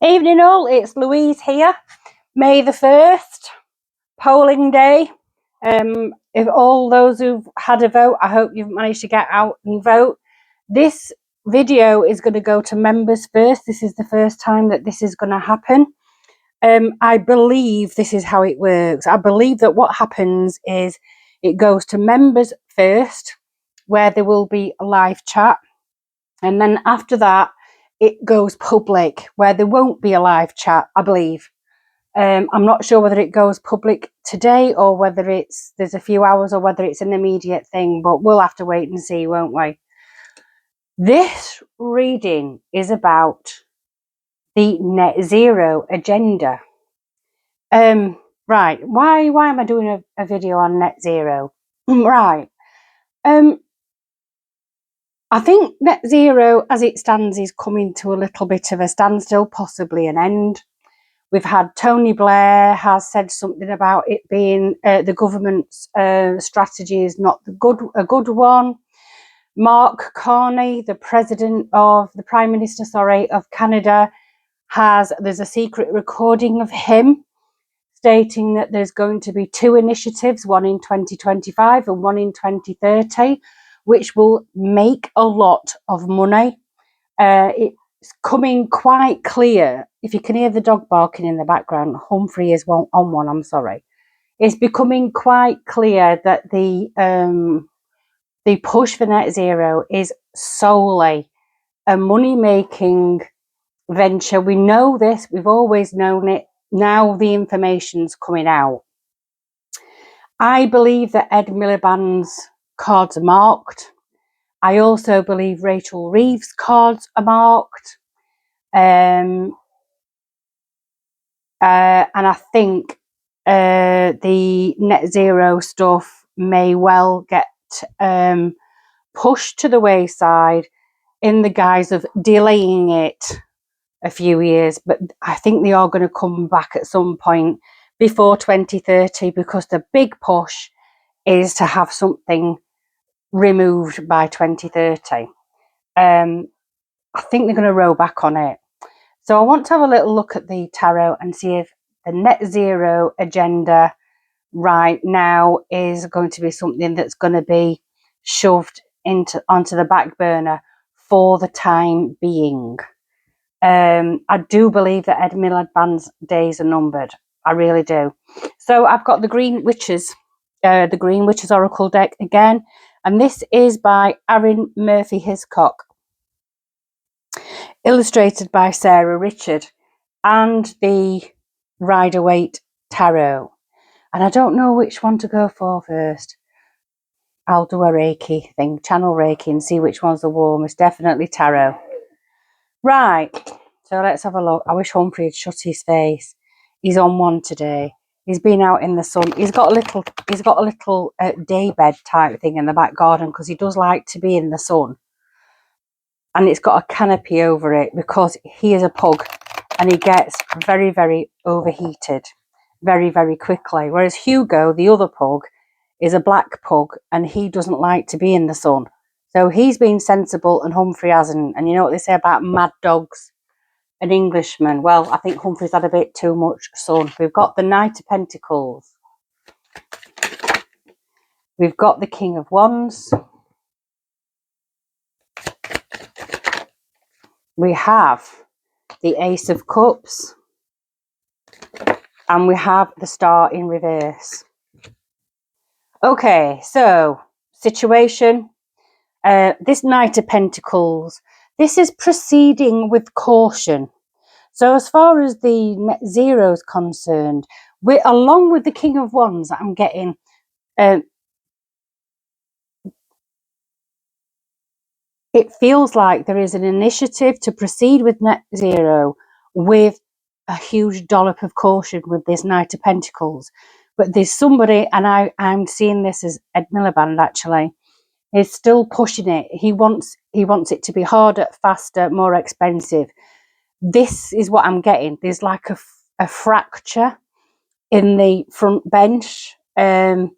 Evening all, it's Louise here. May the 1st, polling day. If all those who've had a vote, I hope you've managed to get out and vote. This video is going to go to members first. This is the first time that this is going to happen. I believe this is how it works. I believe that what happens is it goes to members first, where there will be a live chat. And then after that, it goes public, where there won't be a live chat, I believe. I'm not sure whether it goes public today or whether there's a few hours or whether it's an immediate thing, but we'll have to wait and see, won't we? This reading is about the net zero agenda. Right, why am I doing a video on net zero? Right. I think net zero as it stands is coming to a little bit of a standstill, possibly an end. We've had Tony Blair has said something about it being the government's strategy is not a good one. Mark Carney, the Prime Minister of Canada, there's a secret recording of him stating that there's going to be 2 initiatives, one in 2025 and one in 2030, which will make a lot of money. It's coming quite clear. If you can hear the dog barking in the background, Humphrey is on one, I'm sorry. It's becoming quite clear that the push for net zero is solely a money-making venture. We know this, we've always known it. Now the information's coming out. I believe that Ed Miliband's cards are marked. I also believe Rachel Reeves' cards are marked. And I think the net zero stuff may well get pushed to the wayside in the guise of delaying it a few years, but I think they are going to come back at some point before 2030, because the big push is to have something removed by 2030. I think they're going to row back on it. So I want to have a little look at the tarot and see if the net zero agenda right now is going to be something that's going to be shoved onto the back burner for the time being. I do believe that Ed Miliband's days are numbered. I really do. So I've got the Green Witches Oracle deck again, and this is by Aaron Murphy Hiscock, illustrated by Sarah Richard, and the Rider-Waite Tarot. And I don't know which one to go for first. I'll do a Reiki thing, channel Reiki, and see which one's the warmest. Definitely Tarot. Right, so let's have a look. I wish Humphrey had shut his face. He's on one today. He's been out in the sun. He's got a little day bed type thing in the back garden, because he does like to be in the sun. And it's got a canopy over it because he is a pug and he gets very, very overheated very, very quickly. Whereas Hugo, the other pug, is a black pug and he doesn't like to be in the sun. So he's been sensible and Humphrey hasn't. And you know what they say about mad dogs and Englishmen? Well, I think Humphrey's had a bit too much sun. We've got the Knight of Pentacles. We've got the King of Wands. We have the Ace of Cups. And we have the Star in reverse. Okay, so situation. This Knight of Pentacles, this is proceeding with caution. So as far as the net zero is concerned, along with the King of Wands, I'm getting it feels like there is an initiative to proceed with net zero with a huge dollop of caution with this Knight of Pentacles. But there's somebody, and I'm seeing this as Ed Miliband actually, is still pushing it. He wants it to be harder, faster, more expensive. This is what I'm getting. There's like a fracture in the front bench. I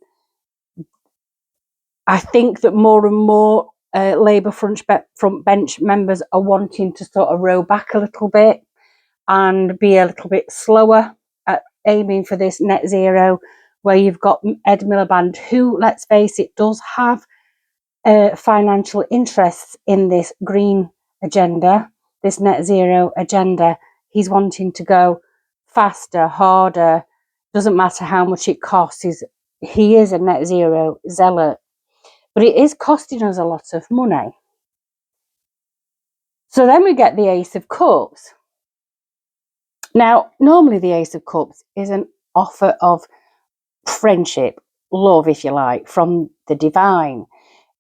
think that more and more Labour front bench members are wanting to sort of row back a little bit. and be a little bit slower at aiming for this net zero, where you've got Ed Miliband, who, let's face it, does have financial interests in this green agenda, this net zero agenda. He's wanting to go faster, harder, doesn't matter how much it costs. He is a net zero zealot, but it is costing us a lot of money. So then we get the Ace of Cups. Now, normally the Ace of Cups is an offer of friendship, love, if you like, from the divine.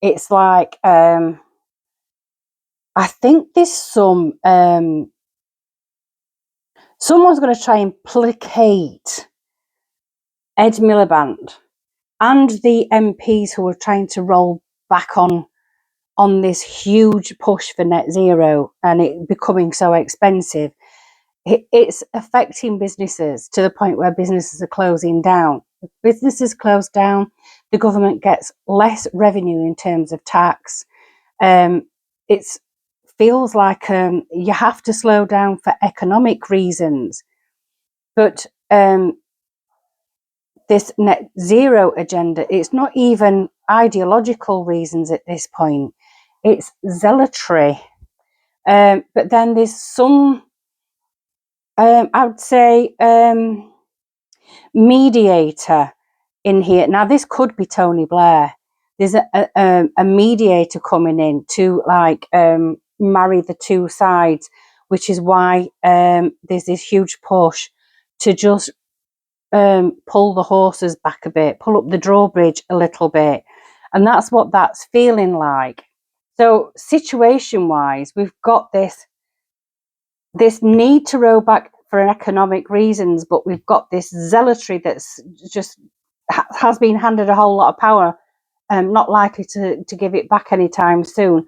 It's like, I think there's someone's going to try and placate Ed Miliband and the MPs who are trying to roll back on this huge push for net zero and it becoming so expensive. It's affecting businesses to the point where businesses are closing down. If businesses close down, the government gets less revenue in terms of tax. It feels like you have to slow down for economic reasons. But this net zero agenda, it's not even ideological reasons at this point. It's zealotry. But then there's some, I would say, mediator in here. Now, this could be Tony Blair. There's a mediator coming in to like marry the two sides, which is why there's this huge push to just pull the horses back a bit, pull up the drawbridge a little bit. And that's what that's feeling like. So situation wise, we've got this need to row back for economic reasons, but we've got this zealotry that's just has been handed a whole lot of power, not likely to give it back anytime soon.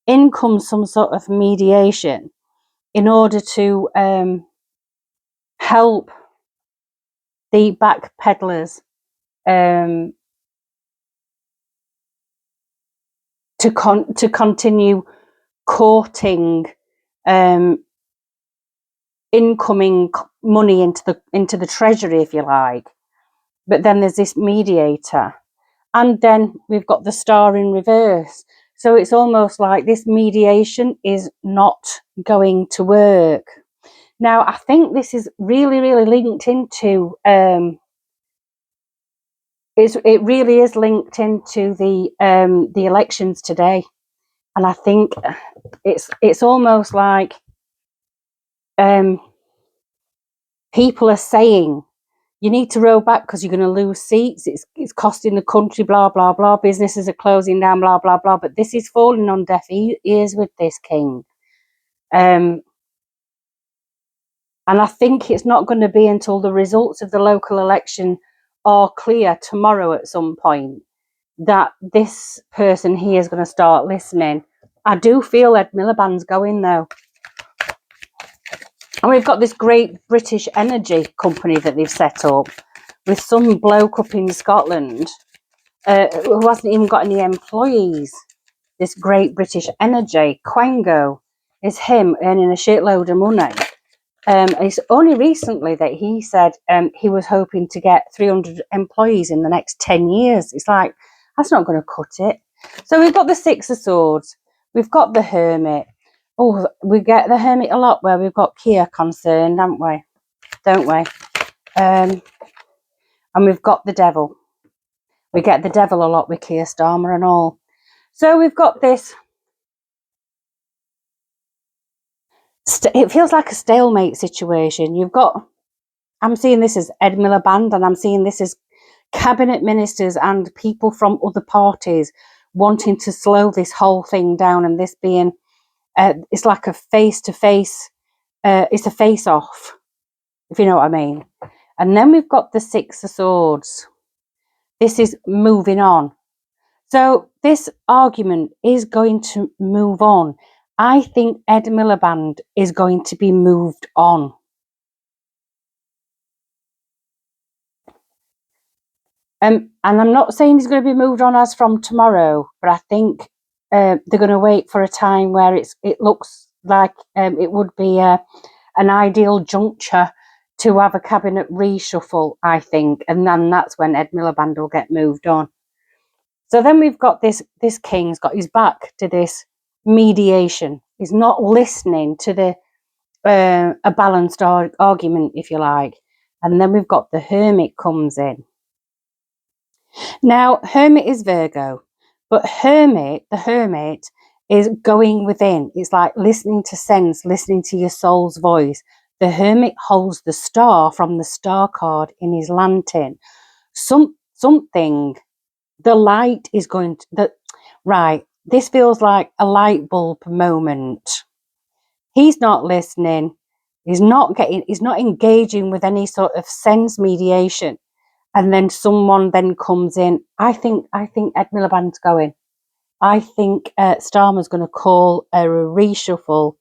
In comes some sort of mediation in order to help the backpedalers to continue courting incoming money into the treasury, if you like. But then there's this mediator, and then we've got the star in reverse. So it's almost like this mediation is not going to work. Now, I think this is really, really linked into it really is linked into the elections today, and I think it's almost like people are saying you need to roll back because you're going to lose seats. It's costing the country, blah blah blah. Businesses are closing down, blah blah blah. But this is falling on deaf ears with this king, and I think it's not going to be until the results of the local election are clear tomorrow at some point that this person here is going to start listening. I do feel Ed Miliband's going though. And we've got this great British energy company that they've set up with some bloke up in Scotland who hasn't even got any employees. This great British energy, Quango, is him earning a shitload of money. It's only recently that he said he was hoping to get 300 employees in the next 10 years. It's like, that's not going to cut it. So we've got the Six of Swords. We've got the Hermit. Oh, we get the Hermit a lot where we've got Kia concerned, haven't we? Don't we? And we've got the Devil. We get the Devil a lot with Keir Starmer and all. So we've got this. It feels like a stalemate situation. You've got, I'm seeing this as Ed Miliband, and I'm seeing this as cabinet ministers and people from other parties wanting to slow this whole thing down, and this being, it's like a face-to-face, it's a face-off, if you know what I mean. And then we've got the Six of Swords. This is moving on. So this argument is going to move on. I think Ed Miliband is going to be moved on. And I'm not saying he's going to be moved on as from tomorrow, but I think they're going to wait for a time where it looks like it would be a an ideal juncture to have a cabinet reshuffle, I think, and then that's when Ed Miliband will get moved on. So then we've got this king's got his back to this mediation. He's not listening to the a balanced argument, if you like. And then we've got the hermit comes in. Now, hermit is Virgo, but the hermit is going within. It's like listening to sense, listening to your soul's voice. The hermit holds the star from the star card in his lantern. Something, the light is going to, right, this feels like a light bulb moment. He's not listening. He's not engaging with any sort of sense mediation. And then someone then comes in. I think Ed Miliband's going. I think Starmer's going to call a reshuffle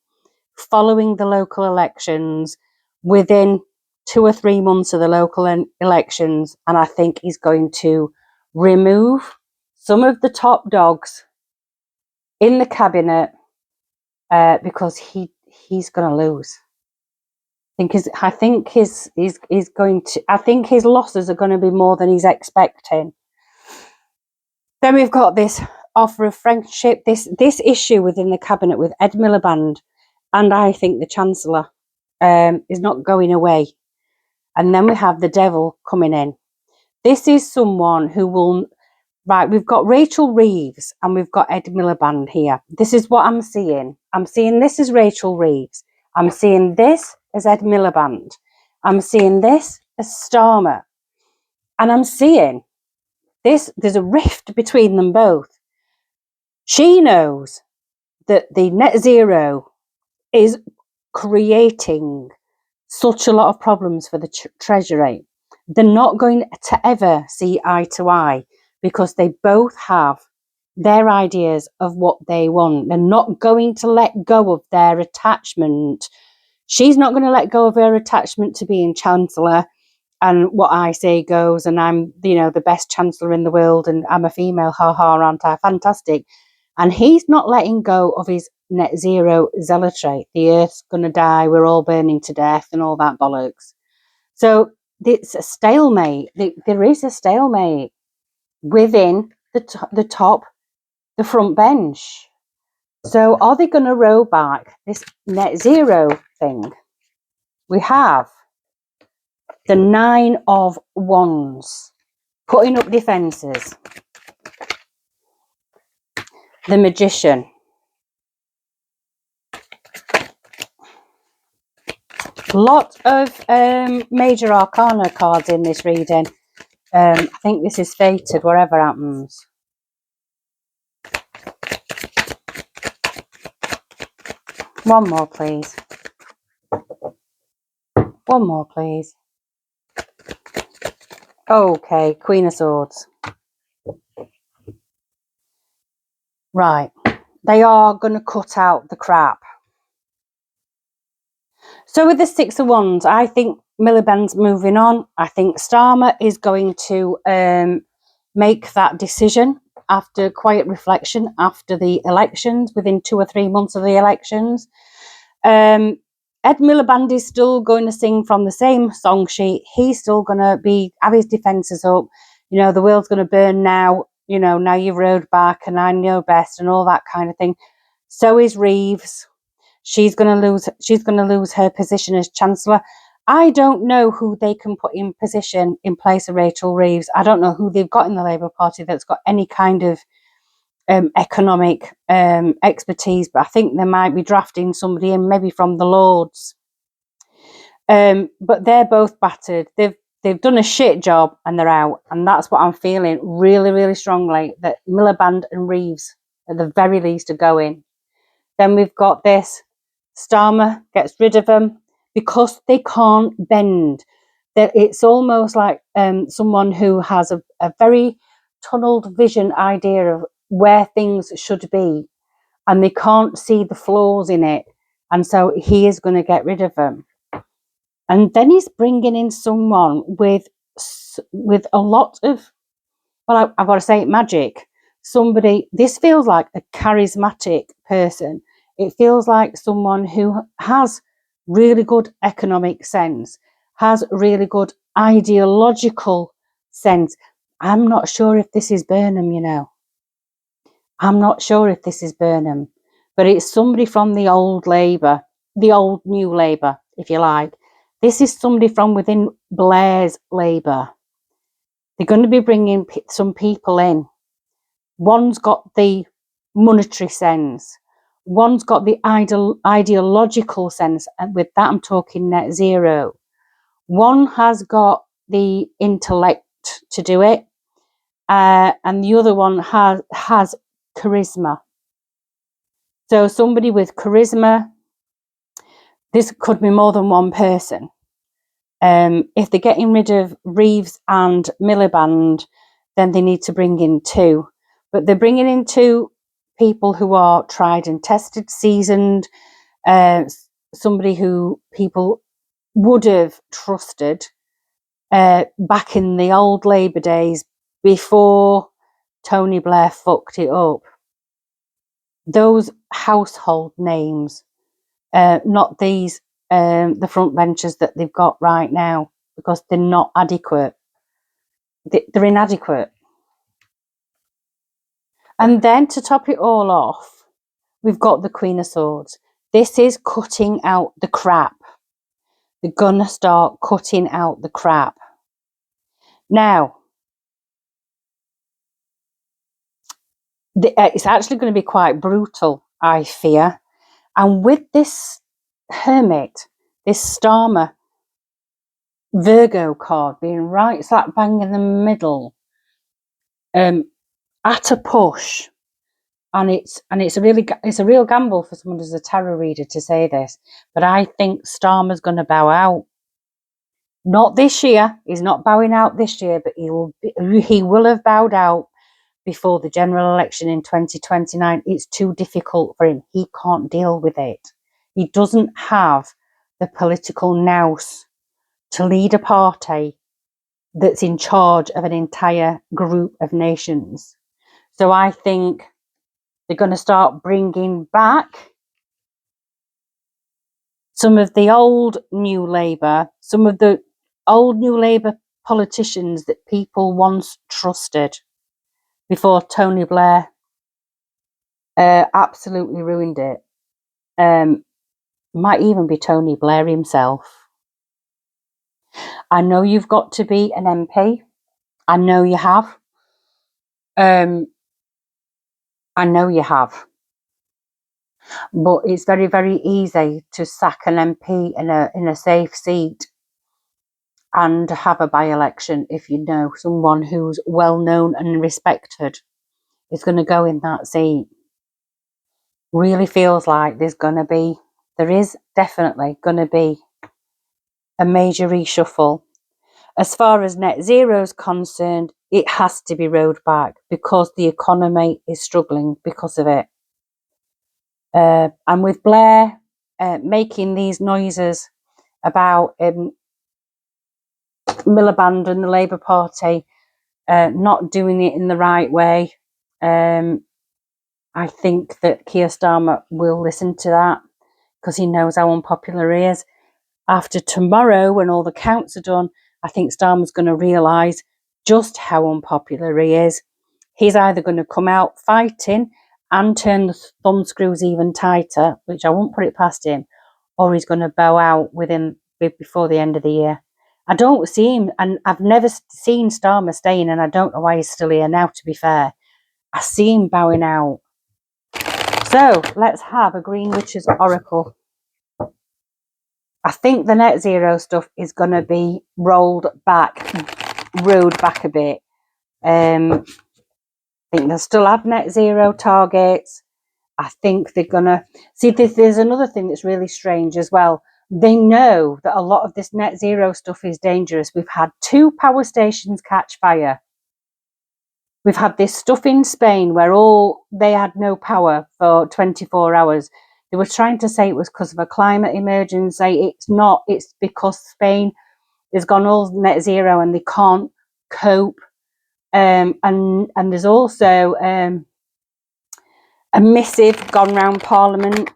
following the local elections within 2 or 3 months of the local elections. And I think he's going to remove some of the top dogs in the cabinet because he's going to lose. I think his losses are going to be more than he's expecting. Then we've got this offer of friendship, this issue within the cabinet with Ed Miliband, and I think the Chancellor is not going away. And then we have the devil coming in. This is someone who will. Right, we've got Rachel Reeves and we've got Ed Miliband here. This is what I'm seeing. I'm seeing this as Rachel Reeves. I'm seeing this as Ed Miliband. I'm seeing this as Starmer. And I'm seeing this, there's a rift between them both. She knows that the net zero is creating such a lot of problems for the Treasury. They're not going to ever see eye to eye because they both have their ideas of what they want. They're not going to let go of their attachment. She's not going to let go of her attachment to being Chancellor and what I say goes, and I'm, the best Chancellor in the world, and I'm a female, ha, aren't I fantastic? And he's not letting go of his net zero zealotry. The earth's going to die, we're all burning to death and all that bollocks. So it's a stalemate. There is a stalemate within the front bench. So are they going to roll back this net zero thing? We have the 9 of Wands, putting up defences. The Magician. Lot of major arcana cards in this reading. I think this is fated, whatever happens. One more, please. One more, please. Okay, Queen of Swords. Right. They are going to cut out the crap. So with the 6 of Wands, I think Miliband's moving on. I think Starmer is going to make that decision after quiet reflection after the elections, within 2 or 3 months of the elections. Ed Miliband is still going to sing from the same song sheet. He's still going to have his defences up. The world's going to burn now. Now you've rode back and I know best and all that kind of thing. So is Reeves. She's going to lose her position as Chancellor. I don't know who they can put in position in place of Rachel Reeves. I don't know who they've got in the Labour Party that's got any kind of economic expertise, but I think they might be drafting somebody in, maybe from the Lords. But they're both battered. They've done a shit job and they're out. And that's what I'm feeling really, really strongly, that Miliband and Reeves, at the very least, are going. Then we've got this. Starmer gets rid of them because they can't bend. That it's almost like someone who has a very tunneled vision idea of where things should be, and they can't see the flaws in it, and so he is going to get rid of them. And then he's bringing in someone with a lot of, well, I've got to say, magic. Somebody, this feels like a charismatic person. It feels like someone who has really good economic sense, has really good ideological sense. I'm not sure if this is Burnham, you know. I'm not sure if this is Burnham, but it's somebody from the old Labour, the old New Labour, if you like. This is somebody from within Blair's Labour. They're going to be bringing some people in. One's got the monetary sense. One's got the ideological sense. And with that, I'm talking net zero. One has got the intellect to do it. And the other one has charisma. So somebody with charisma, this could be more than one person. If they're getting rid of Reeves and Miliband, then they need to bring in two. But they're bringing in two people who are tried and tested, seasoned, somebody who people would have trusted back in the old Labour days before Tony Blair fucked it up. Those household names, not these, the front benchers that they've got right now, because they're not adequate. They're inadequate. And then to top it all off, we've got the Queen of Swords. This is cutting out the crap. They're going to start cutting out the crap. Now, it's actually going to be quite brutal, I fear. And with this Hermit, this Starmer Virgo card being right slap bang in the middle, at a push, and it's a real gamble for someone who's a tarot reader to say this, but I think Starmer's going to bow out. Not this year. He's not bowing out this year, but he will have bowed out before the general election in 2029. It's too difficult for him. He can't deal with it. He doesn't have the political nous to lead a party that's in charge of an entire group of nations. So I think they're going to start bringing back some of the old New Labour, some of the old New Labour politicians that people once trusted before Tony Blair absolutely ruined it. Might even be Tony Blair himself. I know you've got to be an MP. I know you have. I know you have. But it's very, very easy to sack an MP in a safe seat and have a by-election if you know someone who's well known and respected is going to go in that seat. Really feels like there is definitely going to be a major reshuffle. As far as net zero is concerned, it has to be rowed back because the economy is struggling because of it. And with Blair making these noises about Miliband and the Labour Party not doing it in the right way, I think that Keir Starmer will listen to that because he knows how unpopular he is. After tomorrow, when all the counts are done, I think Starmer's going to realise just how unpopular he is. He's either going to come out fighting and turn the thumb screws even tighter, which I won't put it past him, or he's going to bow out before the end of the year. I don't see him, and I've never seen Starmer staying, and I don't know why he's still here now, to be fair. I see him bowing out. So let's have a Green Witch's Oracle. I think the net zero stuff is going to be rowed back a bit. I think they'll still have net zero targets. I think they're going to... See, there's another thing that's really strange as well. They know that a lot of this net zero stuff is dangerous. We've had 2 power stations catch fire. We've had this stuff in Spain where they had no power for 24 hours. They were trying to say it was because of a climate emergency. It's not. It's because Spain has gone all net zero and they can't cope. And there's also a missive gone round Parliament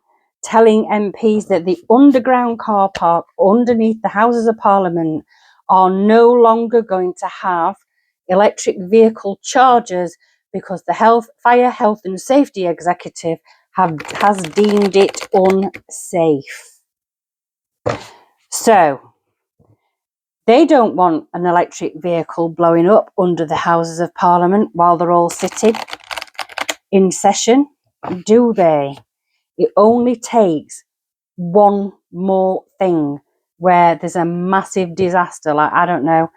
telling MPs that the underground car park underneath the Houses of Parliament are no longer going to have electric vehicle chargers because the Fire, Health and Safety Executive has deemed it unsafe. So they don't want an electric vehicle blowing up under the Houses of Parliament while they're all sitting in session, do they? It only takes one more thing where there's a massive disaster, like, I don't know,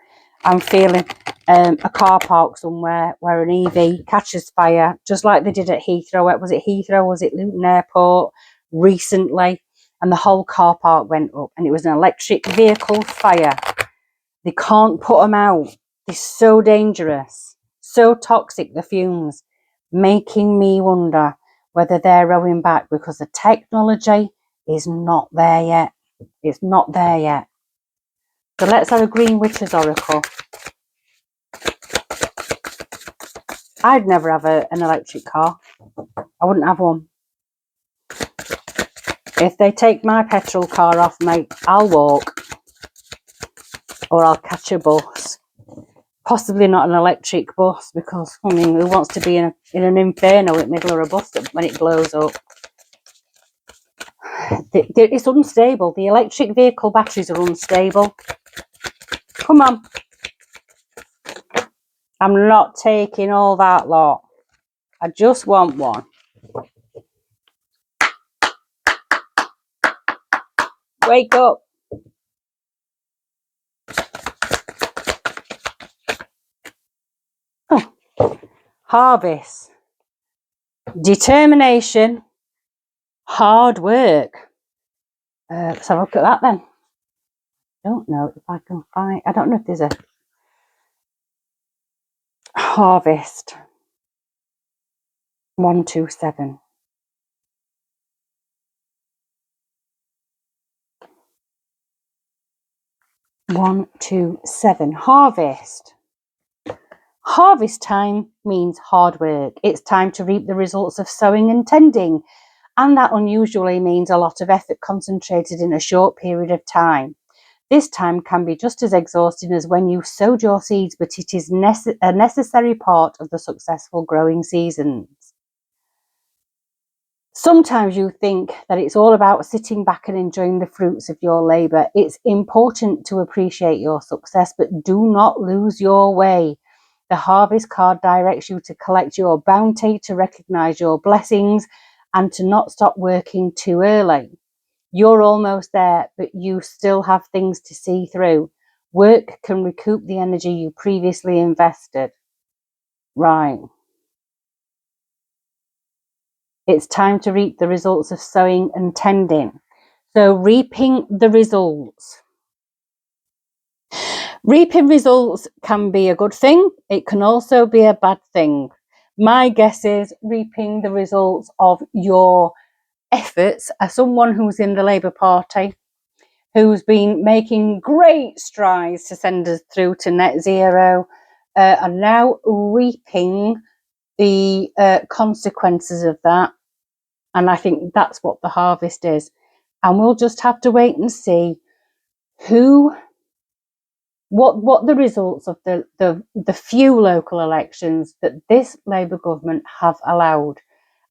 I'm feeling a car park somewhere where an EV catches fire, just like they did at Heathrow. Was it Heathrow? Was it Luton Airport recently? And the whole car park went up, and it was an electric vehicle fire. They can't put them out. They're so dangerous, so toxic, the fumes, making me wonder whether they're rowing back because the technology is not there yet. It's not there yet. So let's have a Green Witch's Oracle. I'd never have an electric car. I wouldn't have one. If they take my petrol car off, mate, I'll walk. Or I'll catch a bus. Possibly not an electric bus, because, I mean, who wants to be in an inferno in the middle of a bus when it blows up? It's unstable. The electric vehicle batteries are unstable. Come on. I'm not taking all that lot. I just want one. Wake up. Oh. Harvest. Determination. Hard work. Let's have a look at that then. I don't know if I can find... I don't know if there's a... Harvest. 127. Harvest. Harvest time means hard work. It's time to reap the results of sowing and tending, and that unusually means a lot of effort concentrated in a short period of time. This time can be just as exhausting as when you sowed your seeds, but it is a necessary part of the successful growing seasons. Sometimes you think that it's all about sitting back and enjoying the fruits of your labour. It's important to appreciate your success, but do not lose your way. The harvest card directs you to collect your bounty, to recognise your blessings, and to not stop working too early. You're almost there, but you still have things to see through. Work can recoup the energy you previously invested. Right. It's time to reap the results of sowing and tending. So reaping the results. Reaping results can be a good thing. It can also be a bad thing. My guess is reaping the results of your efforts as someone who's in the Labour Party, who's been making great strides to send us through to net zero, are now reaping the consequences of that. And I think that's what the harvest is. And we'll just have to wait and see what the results of the few local elections that this Labour government have allowed,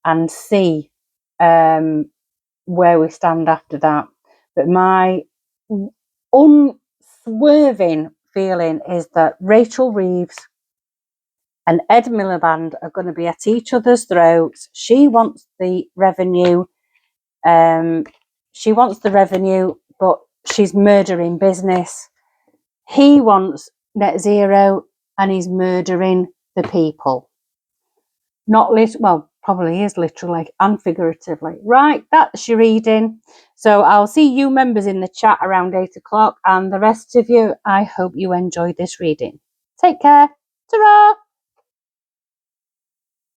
and see where we stand after that. But my unswerving feeling is that Rachel Reeves and Ed Miliband are going to be at each other's throats. She wants the revenue. But she's murdering business. He wants net zero, and he's murdering the people. Not well, probably is literally and figuratively. Right, that's your reading. So I'll see you members in the chat around 8 o'clock, and the rest of you, I hope you enjoyed this reading. Take care. Ta-ra!